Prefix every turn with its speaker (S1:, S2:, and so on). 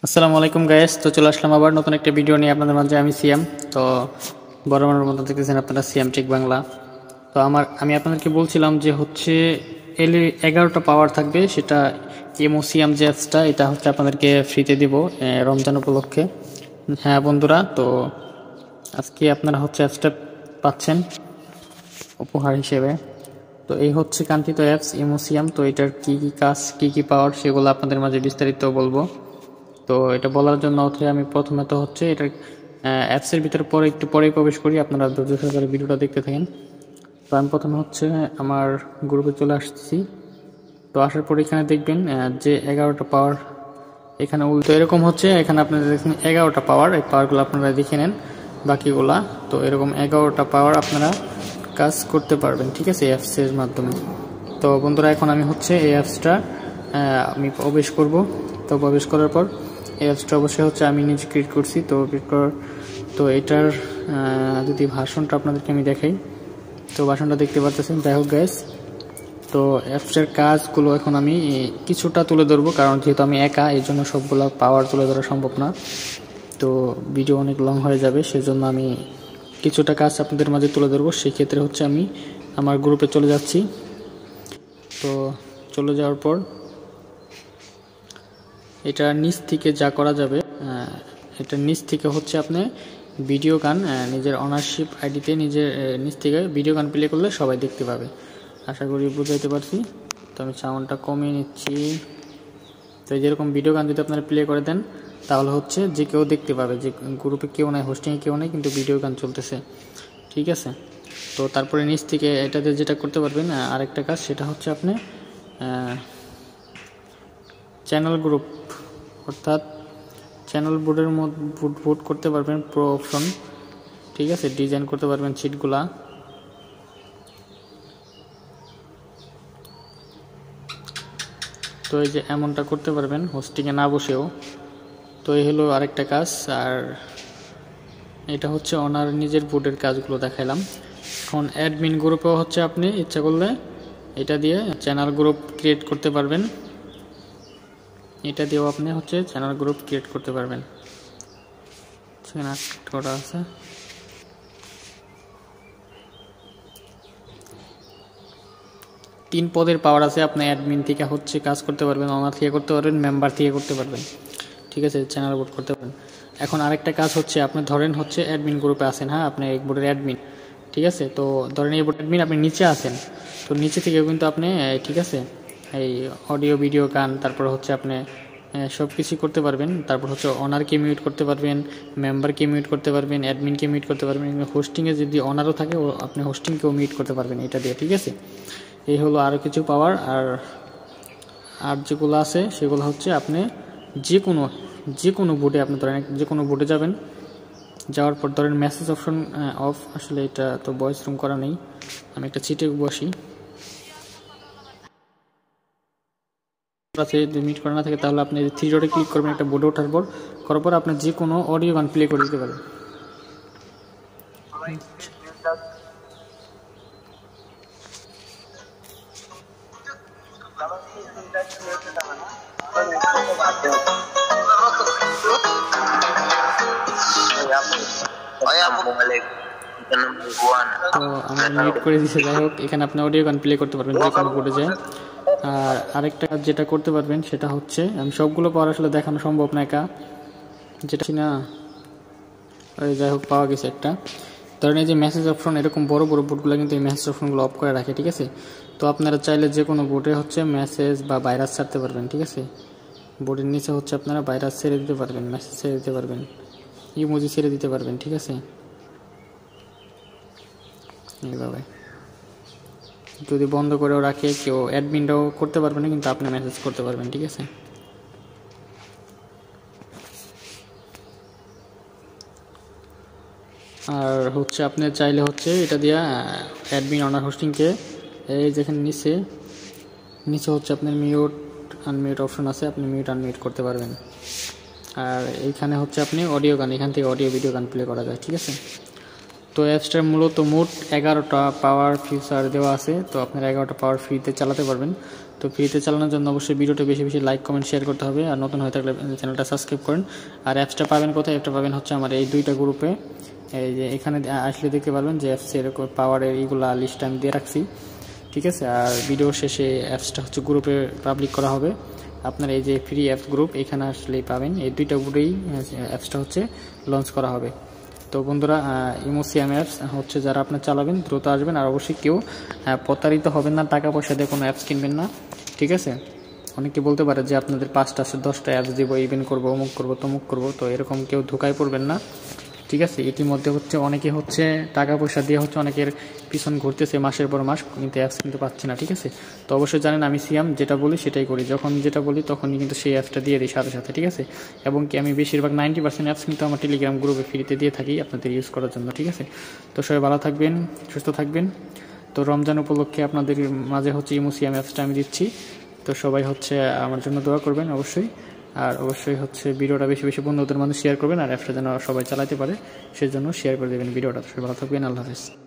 S1: আসসালামু আলাইকুম গাইস। তো চলে আসলাম আবার নতুন একটা ভিডিও নিয়ে আপনাদের মাঝে। আমি সিএম। তো বরাবরের মতো দেখতেছেন আপনারা সিএম টেক বাংলা। তো আমি আপনাদেরকে বলছিলাম যে হচ্ছে এল 11টা পাওয়ার থাকবে, সেটা এমও সিএম যে অ্যাপসটা, এটা হচ্ছে আপনাদেরকে ফ্রিতে দিব রমজান উপলক্ষে। হ্যাঁ বন্ধুরা, তো আজকে আপনারা হচ্ছে অ্যাপসটা পাচ্ছেন উপহার হিসেবে। তো এই হচ্ছে কাঙ্ক্ষিত অ্যাপস এমও সিএম। তো এটার কী কী কাজ, কী কী পাওয়ার, সেগুলো আপনাদের মাঝে বিস্তারিত বলবো। তো এটা বলার জন্য হচ্ছে আমি প্রথমে তো হচ্ছে এটা অ্যাপসের ভিতরে একটু পরেই প্রবেশ করি, আপনারা ধৈর্য সহকারে ভিডিওটা দেখতে থাকেন। তো আমি প্রথমে হচ্ছে আমার গ্রুপে চলে আসছি। তো আসার পর এখানে দেখবেন যে 11টা পাওয়ার এখানে উল্টো এরকম হচ্ছে। এখানে আপনারা দেখছেন 11টা পাওয়ার, এই পাওয়ারগুলো আপনারা দেখে নেন বাকিগুলা। তো এরকম 11টা পাওয়ার আপনারা কাজ করতে পারবেন, ঠিক আছে, অ্যাপসের মাধ্যমে। তো বন্ধুরা, এখন আমি হচ্ছে এই অ্যাপসটা আমি প্রবেশ করব। তো প্রবেশ করার পর এই অ্যাপসটা অবশ্যই হচ্ছে আমি নিজে ক্রিয়েট করছি। তো এটার যদি ভার্সনটা আপনাদেরকে আমি দেখাই, তো ভার্সনটা দেখতে পাচ্ছেন। যাই হোক গাইস, তো অ্যাপসের কাজগুলো এখন আমি কিছুটা তুলে ধরবো, কারণ যেহেতু আমি একা, এই জন্য সবগুলো পাওয়ার তুলে ধরা সম্ভব না। তো ভিডিও অনেক লং হয়ে যাবে, সেজন্য আমি কিছুটা কাজ আপনাদের মাঝে তুলে ধরবো। সেক্ষেত্রে হচ্ছে আমি আমার গ্রুপে চলে যাচ্ছি। তো চলে যাওয়ার পর এটা নিচ থেকে যা করা যাবে, এটা নিচ থেকে হচ্ছে আপনি ভিডিও গান নিজের অনারশিপ আইডিতে নিজের নিচ থেকে ভিডিও গান প্লে করলে সবাই দেখতে পাবে। আশা করি বুঝাইতে পারছি। তো আমি সাউন্ডটা কমিয়ে নিচ্ছি। তো যেরকম ভিডিও গান যদি আপনারা প্লে করে দেন, তাহলে হচ্ছে যে কেউ দেখতে পাবে, যে গ্রুপে কেউ নাই, হোস্টিংয়ে কেউ নাই, কিন্তু ভিডিও গান চলতেছে, ঠিক আছে। তো তারপরে নিচ থেকে এটাতে যেটা করতে পারবেন আরেকটা কাজ, সেটা হচ্ছে আপনি চ্যানেল গ্রুপ, অর্থাৎ চ্যানেল বোর্ডের মধ্যে ভোট করতে পারবেন, প্রো অপশন, ঠিক আছে। ডিজাইন করতে পারবেন সিটগুলা। তো এই যে এমনটা করতে পারবেন হোস্টিংয়ে না বসেও। তো এই হলো আরেকটা কাজ। আর এটা হচ্ছে ওনার নিজের বোর্ডের কাজগুলো দেখাইলাম। এখন অ্যাডমিন গ্রুপেও হচ্ছে আপনি ইচ্ছা করলে এটা দিয়ে চ্যানেল গ্রুপ ক্রিয়েট করতে পারবেন। এটা দিয়েও আপনি হচ্ছে চ্যানেল গ্রুপ ক্রিয়েট করতে পারবেন। করা আছে। তিন পদের পাওয়ার আছে। আপনি অ্যাডমিন থেকে হচ্ছে কাজ করতে পারবেন, ওনার থেকে করতে পারবেন, মেম্বার থেকে করতে পারবেন, ঠিক আছে, চ্যানেল বোর্ড করতে পারবেন। এখন আরেকটা কাজ হচ্ছে, আপনি ধরেন হচ্ছে অ্যাডমিন গ্রুপে আছেন, হ্যাঁ, আপনি এই বোর্ডের অ্যাডমিন, ঠিক আছে। তো ধরেন এই বোর্ডের অ্যাডমিন, আপনি নিচে আছেন। তো নিচে থেকেও কিন্তু আপনি ঠিক আছে এই অডিও ভিডিও গান, তারপর হচ্ছে আপনি সব কিছুই করতে পারবেন। তারপর হচ্ছে অনারকে মিউট করতে পারবেন, মেম্বারকে মিউট করতে পারবেন, অ্যাডমিনকে মিউট করতে পারবেন। হোস্টিংয়ে যদি অনারও থাকে, আপনি হোস্টিংকেও মিউট করতে পারবেন এটা দিয়ে, ঠিক আছে। এই হলো আরও কিছু পাওয়ার। আর যেগুলো আছে সেগুলো হচ্ছে আপনি যে কোনো বোর্ডে, আপনি ধরেন যে কোনো বোর্ডে যাবেন, যাওয়ার পর ধরেন মেসেজ অপশন অফ, আসলে এটা তো ভয়েস রুম করা নেই, আমি একটা চিটে বসি আছে। যদি মিট করা না থাকে, তাহলে আপনি থ্রি ডটে ক্লিক করবেন, একটা বোর্ডে ওঠার পর করার পর আপনি যে কোনো অডিও গান প্লে করে দিতে পারেন। তো আমার মিউট করে দিচ্ছে। যাই হোক, এখানে আপনি অডিও গান প্লে করতে পারবেন যে কোনো বোর্ডে যায়। আর আরেকটা যেটা করতে পারবেন সেটা হচ্ছে, আমি সবগুলো পাওয়ার আসলে দেখানো সম্ভব না একা, যেটা না, যাই হোক পাওয়া গেছে একটা। ধরেন এই যে মেসেজ অপশন, এরকম বড় বড় বোর্ডগুলো কিন্তু এই মেসেজ অপশনগুলো অফ করে রাখে, ঠিক আছে। তো আপনারা চাইলে যে কোনো বোর্ডে হচ্ছে মেসেজ বা ভাইরাস ছাড়তে পারবেন, ঠিক আছে। বোর্ডের নিচে হচ্ছে আপনারা ভাইরাস ছেড়ে দিতে পারবেন, মেসেজ ছেড়ে দিতে পারবেন, ইমোজি ছেড়ে দিতে পারবেন, ঠিক আছে। এইভাবে যদি বন্ধ করেও রাখে কেউ, অ্যাডমিনটাও করতে পারবেন না, কিন্তু আপনি মেসেজ করতে পারবেন, ঠিক আছে। আর হচ্ছে আপনি চাইলে হচ্ছে এটা দিয়া অ্যাডমিন অনার হোস্টিংকে, এই যেখানে নিচে হচ্ছে আপনার মিউট আনমিউট অপশন আছে, আপনি মিউট আনমিউট করতে পারবেন। আর এইখানে হচ্ছে আপনি অডিও গান, এখান থেকে অডিও ভিডিও গান প্লে করা যায়, ঠিক আছে। তো অ্যাপসটার মূলত মোট 11টা পাওয়ার ফিচার দেওয়া আছে। তো আপনারা 11টা পাওয়ার ফ্রিতে চালাতে পারবেন। তো তো ফ্রিতে চালানোর জন্য অবশ্যই ভিডিওটা বেশি বেশি লাইক কমেন্ট শেয়ার করতে হবে, আর নতুন হয়ে থাকলে চ্যানেলটা সাবস্ক্রাইব করেন। আর অ্যাপসটা পাবেন কোথায়? অ্যাপটা পাবেন হচ্ছে আমার এই 2টা গ্রুপে। এই যে এখানে আসলে দেখতে পারবেন যে অ্যাপসের পাওয়ারের এইগুলা লিস্ট আমি দিয়ে রাখছি, ঠিক আছে। আর ভিডিও শেষে অ্যাপসটা হচ্ছে গ্রুপে পাবলিক করা হবে। আপনার এই যে ফ্রি অ্যাপস গ্রুপ এখানে আসলেই পাবেন, এই 2টা গ্রুপেই অ্যাপসটা হচ্ছে লঞ্চ করা হবে। তো বন্ধুরা, ইমো সিএম অ্যাপস হচ্ছে যারা আপনার চালাবেন দ্রুত আসবেন, আর অবশ্যই কেউ প্রতারিত হবেন না, টাকা পয়সা দিয়ে কোনো অ্যাপস কিনবেন না, ঠিক আছে। অনেকে বলতে পারে যে আপনাদের 5টা 10টা অ্যাপস দিব, ইভেন্ট করবো, অমুক করবো, তমুক করবো, তো এরকম কেউ ধোকায় পড়বেন না, ঠিক আছে। ইতিমধ্যে হচ্ছে অনেকে হচ্ছে টাকা পয়সা দিয়ে হচ্ছে অনেকের পিছন ঘুরতেছে মাসের পর মাস, কিন্তু অ্যাপস কিন্তু পাচ্ছে না, ঠিক আছে। তো অবশ্যই জানেন আমি সিএম যেটা বলি সেটাই করি, যখন যেটা বলি তখনই কিন্তু সেই অ্যাপসটা দিয়ে দিই সাথে সাথে, ঠিক আছে। এবং কি আমি বেশিরভাগ 90% অ্যাপস কিন্তু আমার টেলিগ্রাম গ্রুপে ফ্রিতে দিয়ে থাকি আপনাদের ইউজ করার জন্য, ঠিক আছে। তো সবাই ভালো থাকবেন, সুস্থ থাকবেন। তো রমজান উপলক্ষে আপনাদের মাঝে হচ্ছে ইমো সিএম অ্যাপসটা আমি দিচ্ছি, তো সবাই হচ্ছে আমার জন্য দোয়া করবেন অবশ্যই। আর অবশ্যই হচ্ছে ভিডিওটা বেশি বেশি বন্ধুদের মধ্যে শেয়ার করবেন, আর অ্যাপসটা যেন সবাই চালাতে পারে সেজন্য শেয়ার করে দেবেন ভিডিওটা। সবাই ভালো থাকবেন, আল্লাহ হাফেজ।